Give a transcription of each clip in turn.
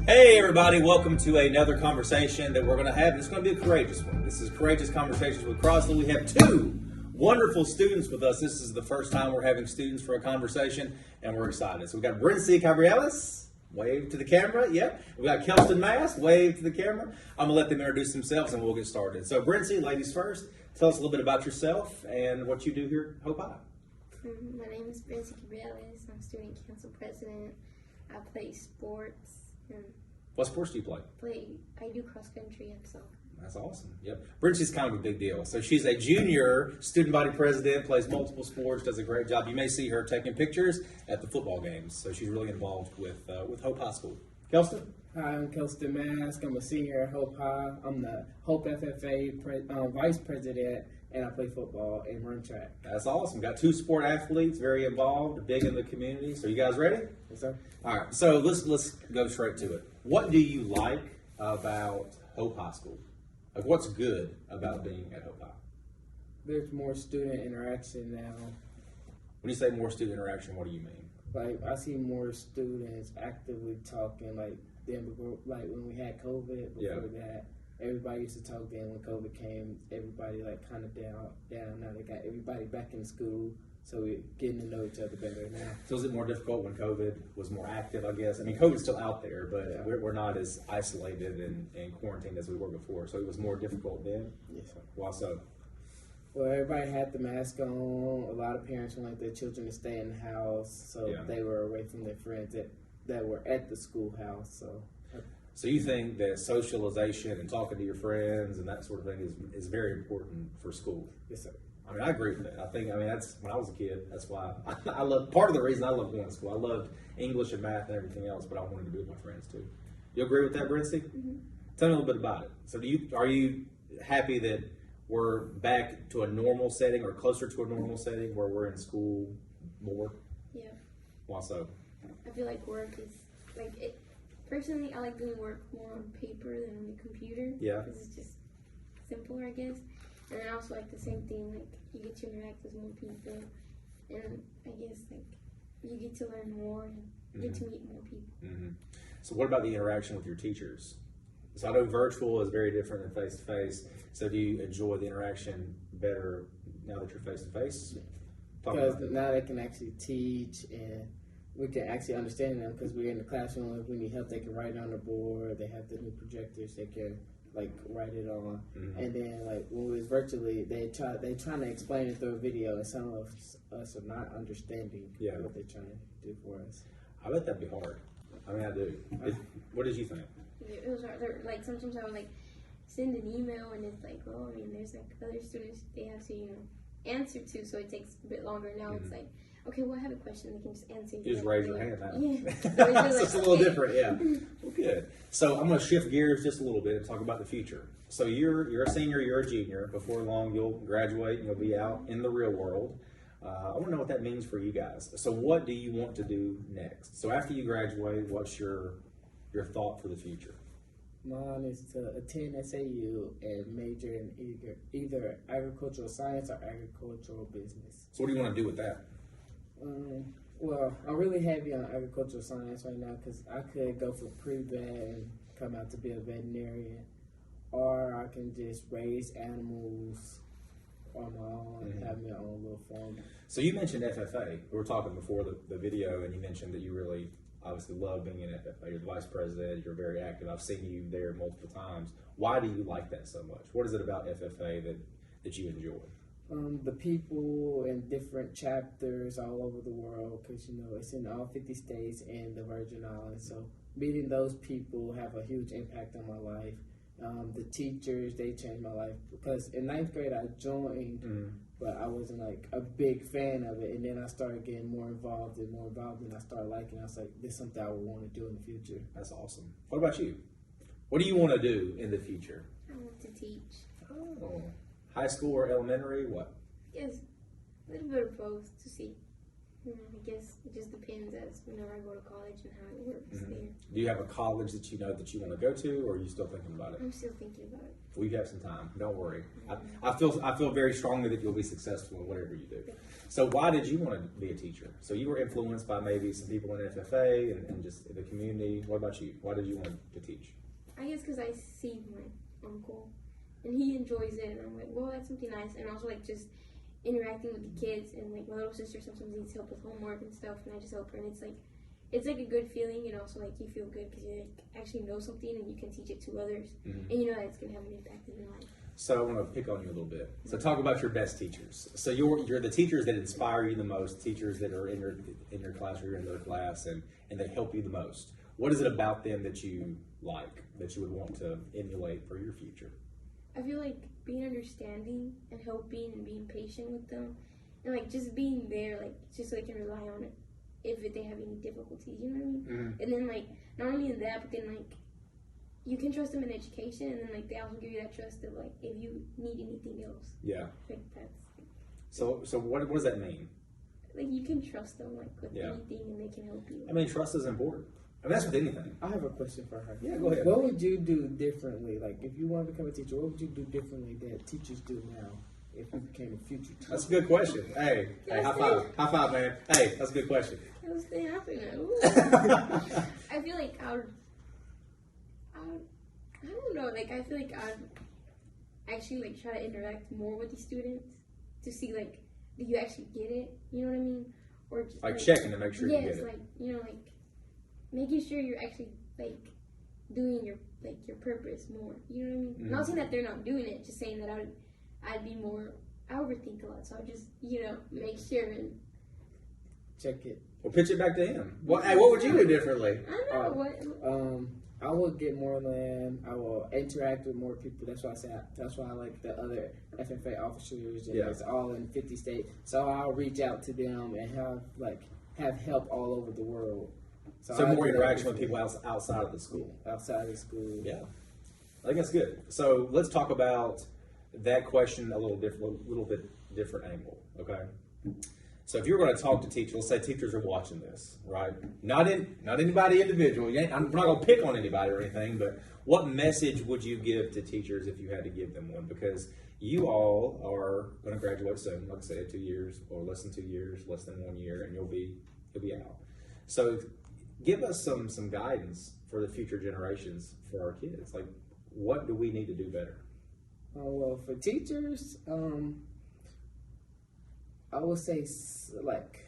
Hey everybody, welcome to another conversation that we're going to have. It's going to be a courageous one. This is Courageous Conversations with Crossley. We have two wonderful students with us. This is the first time we're having students for a conversation, and we're excited. So we've got Brency Cabriales, wave to the camera, yep. We've got Kelston Mass, wave to the camera. I'm going to let them introduce themselves and we'll get started. So Brency, ladies first, tell us a little bit about yourself and what you do here at Hope High. My name is Brency Cabriales. I'm student council president. I play sports. What sports do you play? I do cross country and so. That's awesome. Yep. Brency's kind of a big deal. So she's a junior student body president, plays multiple sports, does a great job. You may see her taking pictures at the football games. So she's really involved with Hope High School. Kelston? Hi, I'm Kelston Mask. I'm a senior at Hope High. I'm the Hope FFA vice president, and I play football and run track. That's awesome. Got two sport athletes, very involved, big in the community. So you guys ready? Yes, sir. All right. So let's go straight to it. What do you like about Hope High School? Like, what's good about being at Hope High? There's more student interaction now. When you say more student interaction, what do you mean? Like, I see more students actively talking, like when we had COVID, before that, everybody used to talk then. When COVID came, everybody like kind of down. Now they got everybody back in school, so we're getting to know each other better now. So is it more difficult when COVID was more active, I guess? I mean, COVID's still out there, but Yeah. we're not as isolated and quarantined as we were before. So it was more difficult then? Yes, sir. Why so? Well, everybody had the mask on. A lot of parents wanted their children to stay in the house, so they were away from their friends that were at the schoolhouse. So you think that socialization and talking to your friends and that sort of thing is very important for school? Yes, sir. I mean, I agree with that. That's when I was a kid. That's why I love. Part of the reason I love going to school. I loved English and math and everything else, but I wanted to be with my friends too. You agree with that, Brency? Mm-hmm. Tell me a little bit about it. So, are you happy that we're back to a normal setting or closer to a normal setting where we're in school more? Yeah. Why so? I feel like work is personally, I like doing work more on paper than on the computer. Yeah. Because it's just simpler, I guess. And I also like the same thing, like you get to interact with more people, and I guess like you get to learn more and you get to meet more people. Mm-hmm. So what about the interaction with your teachers? So I know virtual is very different than face to face. So do you enjoy the interaction better now that you're face to face? Because now they can actually teach and we can actually understand them because we're in the classroom. If we need help, they can write it on the board. They have the new projectors. They can write it on. Mm-hmm. And then when we was virtually, they trying to explain it through a video, and some of us are not understanding what they're trying to do for us. I bet that'd be hard. I mean, I do. What did you think? It was hard. Like sometimes I would send an email and it's like, oh, I mean, there's other students they have to answer to, so it takes a bit longer. Now it's like, okay, well, I have a question. They can just answer. You just raise your hand now. Yeah. So it's a little different, yeah. Well, good. So I'm going to shift gears just a little bit and talk about the future. So you're a senior, you're a junior. Before long, you'll graduate and you'll be out in the real world. I want to know what that means for you guys. So what do you want to do next? So after you graduate, what's your thought for the future? Mine is to attend SAU and major in either agricultural science or agricultural business. So what do you want to do with that? Well, I'm really heavy on agricultural science right now because I could go for pre-vet and come out to be a veterinarian, or I can just raise animals on my own and have my own little farm. So you mentioned FFA. We were talking before the video, and you mentioned that you really obviously love being in FFA. You're the vice president. You're very active. I've seen you there multiple times. Why do you like that so much? What is it about FFA that you enjoy? The people in different chapters all over the world, because it's in all 50 states and the Virgin Islands. So meeting those people have a huge impact on my life. The teachers, they changed my life because in 9th grade I joined, but I wasn't a big fan of it. And then I started getting more involved, and I started liking it. I was like, this is something I would want to do in the future. That's awesome. What about you? What do you want to do in the future? I want to teach. Oh. High school or elementary? What? Yes, a little bit of both to see. I guess it just depends as whenever I go to college and how it works there. Do you have a college that you know that you want to go to, or are you still thinking about it? I'm still thinking about it. We have some time. Don't worry. I feel very strongly that you'll be successful in whatever you do. So why did you want to be a teacher? So you were influenced by maybe some people in FFA and just the community. What about you? Why did you want to teach? I guess because I see my uncle and he enjoys it, and I'm like, well, that's something nice. And also like just interacting with the kids, and like my little sister sometimes needs help with homework and stuff, and I just help her, and it's like a good feeling, and also like you feel good because you like actually know something and you can teach it to others, and you know that it's gonna have an impact in your life. So I want to pick on you a little bit. So talk about your best teachers. So you're the teachers that inspire you the most, teachers that are in your class or you're in their class, and they help you the most. What is it about them that you like, that you would want to emulate for your future? I feel like being understanding and helping and being patient with them, and like just being there, like just so they can rely on it if they have any difficulties, you know what I mean? And then like not only in that, but then like you can trust them in education, and then like they also give you that trust of like if you need anything else. Yeah. Like that's. So what does that mean? Like you can trust them like with anything, and they can help you. I mean, trust is important. I mean, that's with anything. I have a question for her. Yeah, go ahead. What would you do differently? Like, if you want to become a teacher, what would you do differently that teachers do now if you became a future teacher? That's a good question. Hey, high five, man. Hey, that's a good question. I was thinking, I feel like I don't know. Like, I feel like I'd actually like try to interact more with the students to see like, do you actually get it? You know what I mean? Or just, like checking to make sure you get it. Yes, like like making sure you're actually like doing your purpose more. You know what I mean? Mm-hmm. Not saying that they're not doing it, just saying that I'd be more. I overthink a lot, so I just make sure and check it. Well, pitch it back to him. What would you do differently? I don't know I will get more land. I will interact with more people. That's why I say. That's why I like the other FFA officers, and it's all in 50 states. So I'll reach out to them and have help all over the world. So more interaction with people outside of the school. Outside of the school. Yeah, I think that's good. So let's talk about that question a little bit different angle. Okay. So if you're going to talk to teachers, let's say teachers are watching this, right? Not anybody individual. We're not going to pick on anybody or anything, but what message would you give to teachers if you had to give them one? Because you all are going to graduate soon, like I said, 2 years or less than 2 years, less than 1 year, and you'll be out. So give us some guidance for the future generations for our kids. Like, what do we need to do better? Well, for teachers, I would say like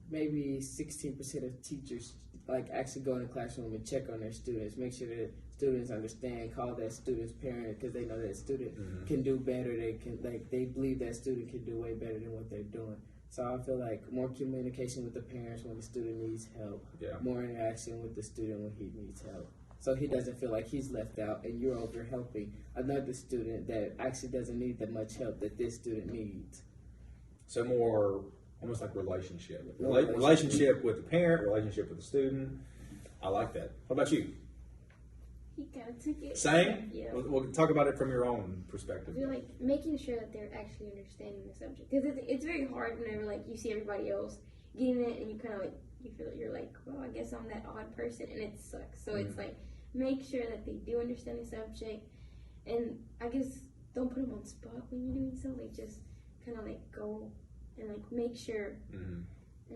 maybe 16% of teachers like actually go in the classroom and check on their students, make sure that students understand, call that student's parent because they know that student can do better. They believe that student can do way better than what they're doing. So I feel like more communication with the parents when the student needs help, more interaction with the student when he needs help. So he doesn't feel like he's left out and you're over helping another student that actually doesn't need that much help that this student needs. So more almost like relationship with the parent, relationship with the student. I like that. What about you? He kind of took it. Same? Yeah. We'll talk about it from your own perspective. I feel like making sure that they're actually understanding the subject, because it's very hard whenever like you see everybody else getting it and you kind of like you feel like you're like, well, I guess I'm that odd person, and it sucks. So it's like make sure that they do understand the subject, and I guess don't put them on the spot when you're doing so. Like just kind of like go and like make sure, and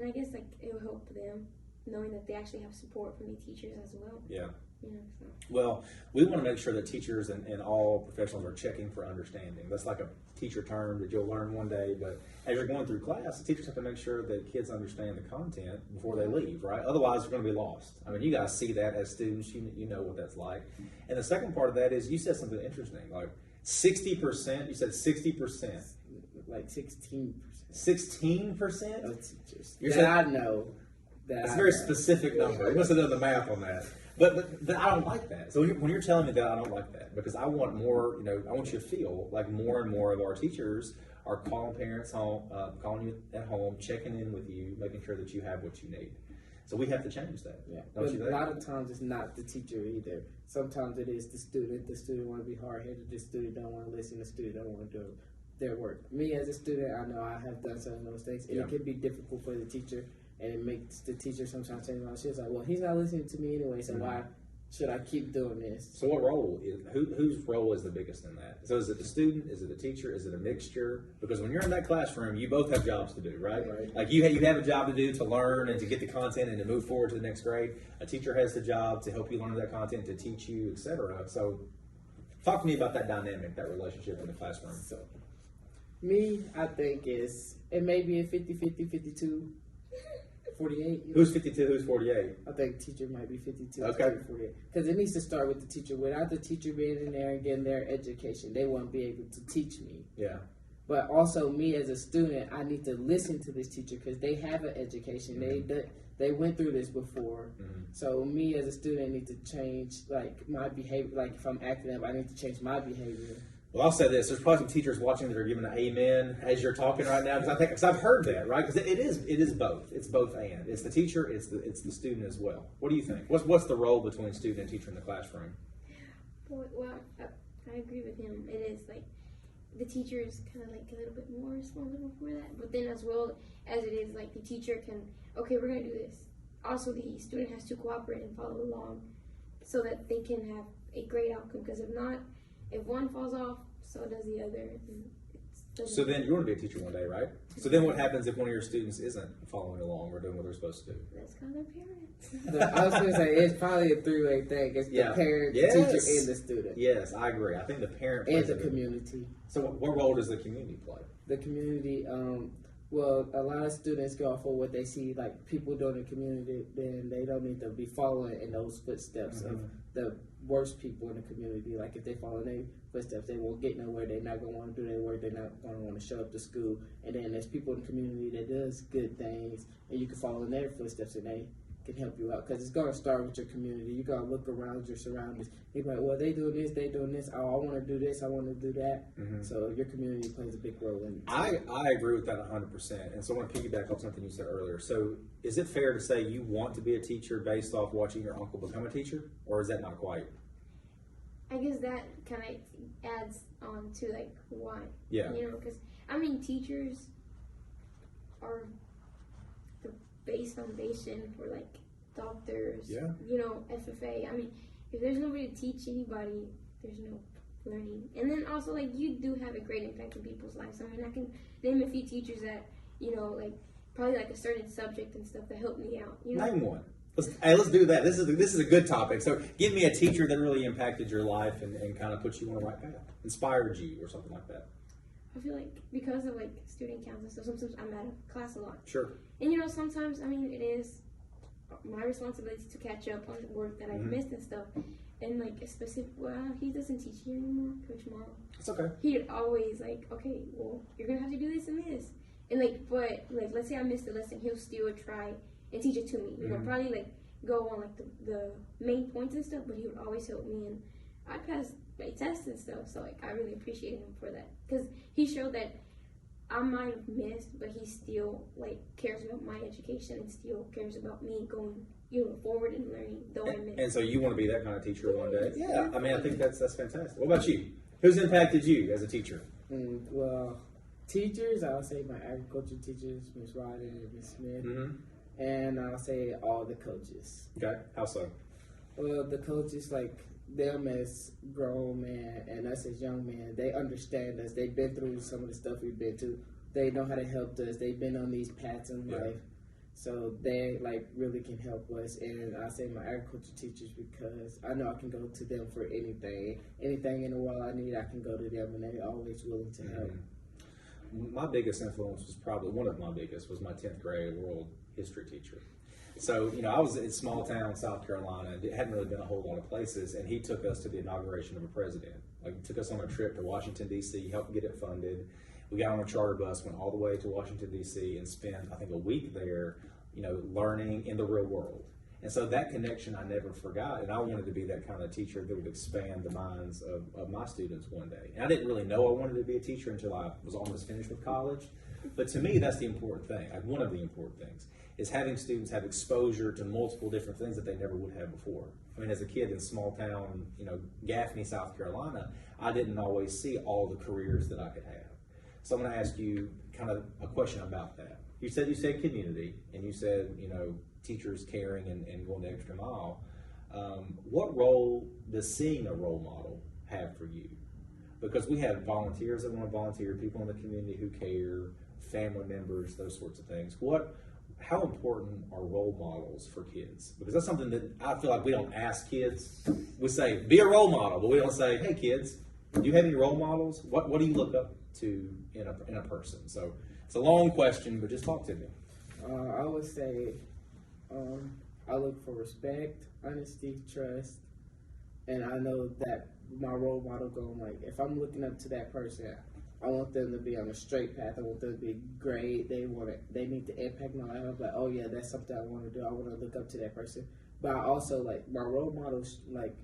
I guess like it will help them knowing that they actually have support from the teachers as well. Yeah. So. Well, we want to make sure that teachers and all professionals are checking for understanding. That's like a teacher term that you'll learn one day, but as you're going through class, the teachers have to make sure that kids understand the content before they leave, right? Otherwise, they're going to be lost. I mean, you guys see that as students. You know what that's like. And the second part of that is you said something interesting, like 60%. You said 60%. Like 16%. 16% of teachers. I know. That's a very specific number. You must have done the math on that. But I don't like that. So when you're telling me that, I don't like that because I want more. I want you to feel like more and more of our teachers are calling parents home, calling you at home, checking in with you, making sure that you have what you need. So we have to change that. Yeah. But a lot of times it's not the teacher either. Sometimes it is the student. The student want to be hard-headed. The student don't want to listen. The student don't want to do it. their work. Me as a student, I know I have done some of those things, and Yeah. it can be difficult for the teacher, and it makes the teacher sometimes say, "Well, she's like, well, he's not listening to me anyway, so why should I keep doing this?" So what role is, whose role is the biggest in that? So is it the student? Is it the teacher? Is it a mixture? Because when you're in that classroom, you both have jobs to do, right? Right. Like you have a job to do to learn and to get the content and to move forward to the next grade. A teacher has the job to help you learn that content, to teach you, etc. So talk to me about that dynamic, that relationship in the classroom. So, me, I think it may be a 50-50, 52, 48. Who's 52? Who's 48? I think teacher might be 52, Okay. 48. Because it needs to start with the teacher. Without the teacher being in there and getting their education, they won't be able to teach me. Yeah. But also me as a student, I need to listen to this teacher because they have an education. They went through this before. So me as a student, need to change like my behavior. Like if I'm acting up, I need to change my behavior. Well, I'll say this: there's probably some teachers watching that are giving an amen as you're talking right now, because I've heard that, right? Because it is both. It's both and. It's the teacher. It's the student as well. What do you think? What's the role between student and teacher in the classroom? Well, I agree with him. It is like the teacher is kind of like a little bit more responsible for that, but then as well as it is like the teacher can, okay, we're gonna do this. Also, the student has to cooperate and follow along so that they can have a great outcome. Because if not, if one falls off, so does the other. So then you want to be a teacher one day, right? So then what happens if one of your students isn't following along or doing what they're supposed to do? Let's call their parents. I was going to say, it's probably a three-way thing. It's the parent, the teacher, and the student. Yes, I agree. I think the parent And plays the community. So what role does the community play? The community, well, a lot of students go off of what they see, like people doing in the community, then they don't need to be following in those footsteps of the worst people in the community. Like if they follow their footsteps, they won't get nowhere. They're not going to want to do their work. They're not going to want to show up to school. And then there's people in the community that does good things, and you can follow in their footsteps, and they can help you out. Because it's going to start with your community. You got to look around your surroundings. You're like, well, they doing this, they doing this. Oh, I want to do this, I want to do that. So your community plays a big role in it. I agree with that 100%. And so I want to piggyback off something you said earlier. So is it fair to say you want to be a teacher based off watching your uncle become a teacher? Or is that not quite? I guess that kind of adds on to like why. Yeah. You know, because I mean, teachers are the base foundation for like doctors. Yeah. You know, FFA. I mean, if there's nobody to teach anybody, there's no learning. And then also like you do have a great impact in people's lives. I mean, I can name a few teachers that you know like probably like a certain subject and stuff that helped me out. You know? Name one. Let's do that. This is a good topic. So give me a teacher that really impacted your life and kind of put you on the right path, inspired you or something like that. I feel like because of like student council and stuff, sometimes I'm out of class a lot. Sure. And you know, sometimes I mean it is my responsibility to catch up on work that I've missed and stuff. And like a specific, well, he doesn't teach here anymore, Coach Morrow. It's okay. He'd always like, okay, well, you're gonna have to do this and this, and like, but like, let's say I missed a lesson, he'll still try and teach it to me. You know, probably like go on like the main points and stuff, but he would always help me, and I passed my tests and stuff. So like, I really appreciate him for that because he showed that I might have missed, but he still like cares about my education and still cares about me going, you know, forward and learning. Though I missed. And so you want to be that kind of teacher one day? Yeah. I mean, I think that's fantastic. What about you? Who's impacted you as a teacher? Well, teachers, I'll say my agriculture teachers, Miss Ryder and Miss Smith, and I'll say all the coaches. Okay. How so? Well, the coaches, like them as grown men and us as young men, they understand us. They've been through some of the stuff we've been to. They know how to help us. They've been on these paths in life. So they like really can help us. And I say my agriculture teachers because I know I can go to them for anything. Anything in the world I need, I can go to them, and they're always willing to help. My biggest influence was probably, one of my biggest was my 10th grade world history teacher. So, you know, I was in small town South Carolina, and it hadn't really been a whole lot of places, and he took us to the inauguration of a president. Like, he took us on a trip to Washington, D.C., helped get it funded. We got on a charter bus, went all the way to Washington, D.C., and spent, I think, a week there, you know, learning in the real world. And so that connection I never forgot, and I wanted to be that kind of teacher that would expand the minds of my students one day. And I didn't really know I wanted to be a teacher until I was almost finished with college. But to me, that's the important thing. Like, one of the important things is having students have exposure to multiple different things that they never would have before. I mean, as a kid in small town, you know, Gaffney, South Carolina, I didn't always see all the careers that I could have. So I'm going to ask you kind of a question about that. You said community, and you said, you know, teachers caring and going the extra mile. What role does seeing a role model have for you? Because we have volunteers that want to volunteer, people in the community who care, family members, those sorts of things. How important are role models for kids? Because that's something that I feel like we don't ask kids. We say, be a role model, but we don't say, hey kids, do you have any role models? What do you look up to in a person? So it's a long question, but just talk to me. I would say I look for respect, honesty, trust, and I know that my role model going, like, if I'm looking up to that person, I want them to be on a straight path. I want them to be great. They need to impact my life. I'm like, oh yeah, that's something I want to do. I want to look up to that person. But I also, like, my role models, like,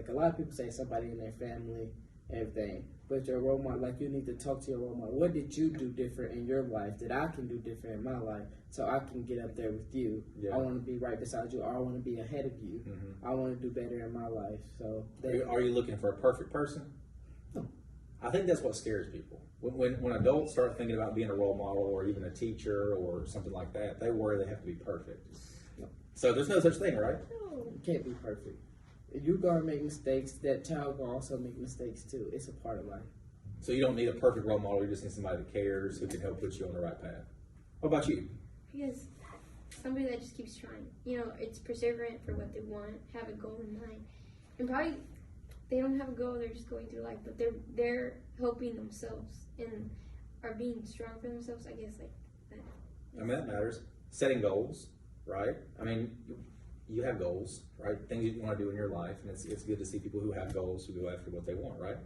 a lot of people say somebody in their family, everything. But your role model, like, you need to talk to your role model. What did you do different in your life that I can do different in my life, so I can get up there with you? Yeah. I want to be right beside you, or I want to be ahead of you. Mm-hmm. I want to do better in my life. So, are you looking for a perfect person? No. I think that's what scares people. When adults start thinking about being a role model or even a teacher or something like that, they worry they have to be perfect. No. So there's no such thing, right? No, you can't be perfect. You're going to make mistakes. That child will also make mistakes too. It's a part of life. So you don't need a perfect role model. You just need somebody that cares, who can help put you on the right path. What about you? Because somebody that just keeps trying. You know, it's perseverant for what they want, have a goal in mind. And probably they don't have a goal, they're just going through life, but they're helping themselves and are being strong for themselves, I guess, like that. I mean, that matters. Setting goals, right? I mean, you have goals, right? Things you want to do in your life, and it's good to see people who have goals who go after what they want, right?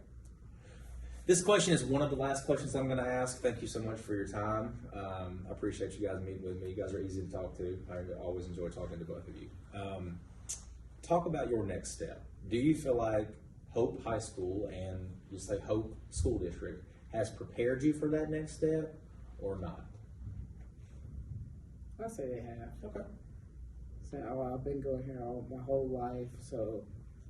This question is one of the last questions I'm going to ask. Thank you so much for your time. I appreciate you guys meeting with me. You guys are easy to talk to. I always enjoy talking to both of you. Talk about your next step. Do you feel like Hope High School and you say Hope School District has prepared you for that next step or not? I'll say they have. Okay. So I've been going here my whole life, so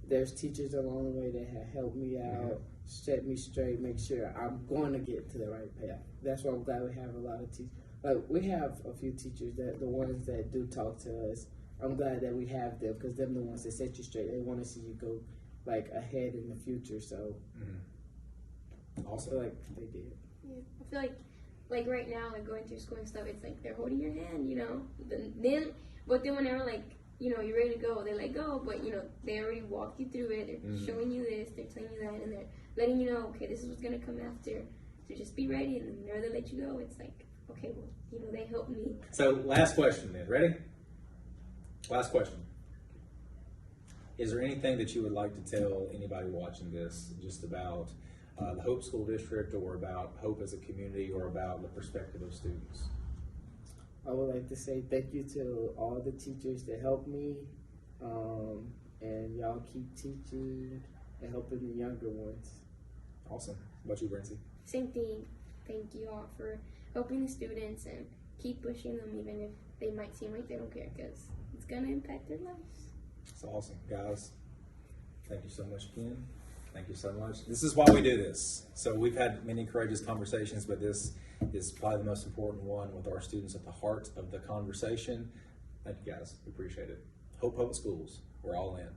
there's teachers along the way that have helped me out, set me straight, make sure I'm going to get to the right path. That's why I'm glad we have a lot of teachers. Like, we have a few teachers, that the ones that do talk to us. I'm glad that we have them, because they're the ones that set you straight. They want to see you go, like, ahead in the future. So, awesome. I feel like they did. Yeah, I feel like right now, like going through school and stuff, it's like they're holding your hand, you know. But then whenever, like, you know, you're ready to go, they let go, but, you know, they already walked you through it. They're showing you this, they're telling you that, and they're letting you know, okay, this is what's going to come after. So just be ready, and whenever they let you go, it's like, okay, well, you know, they helped me. So last question then. Ready? Last question. Is there anything that you would like to tell anybody watching this just about the Hope School District, or about Hope as a community, or about the perspective of students? I would like to say thank you to all the teachers that helped me, and y'all keep teaching and helping the younger ones. Awesome. What about you, Brency? Same thing. Thank you all for helping the students and keep pushing them, even if they might seem like they don't care, because it's going to impact their lives. It's awesome. Guys, thank you so much, Ken. Thank you so much. This is why we do this. So we've had many courageous conversations, but this is probably the most important one, with our students at the heart of the conversation. Thank you, guys. We appreciate it. Hope Schools. We're all in.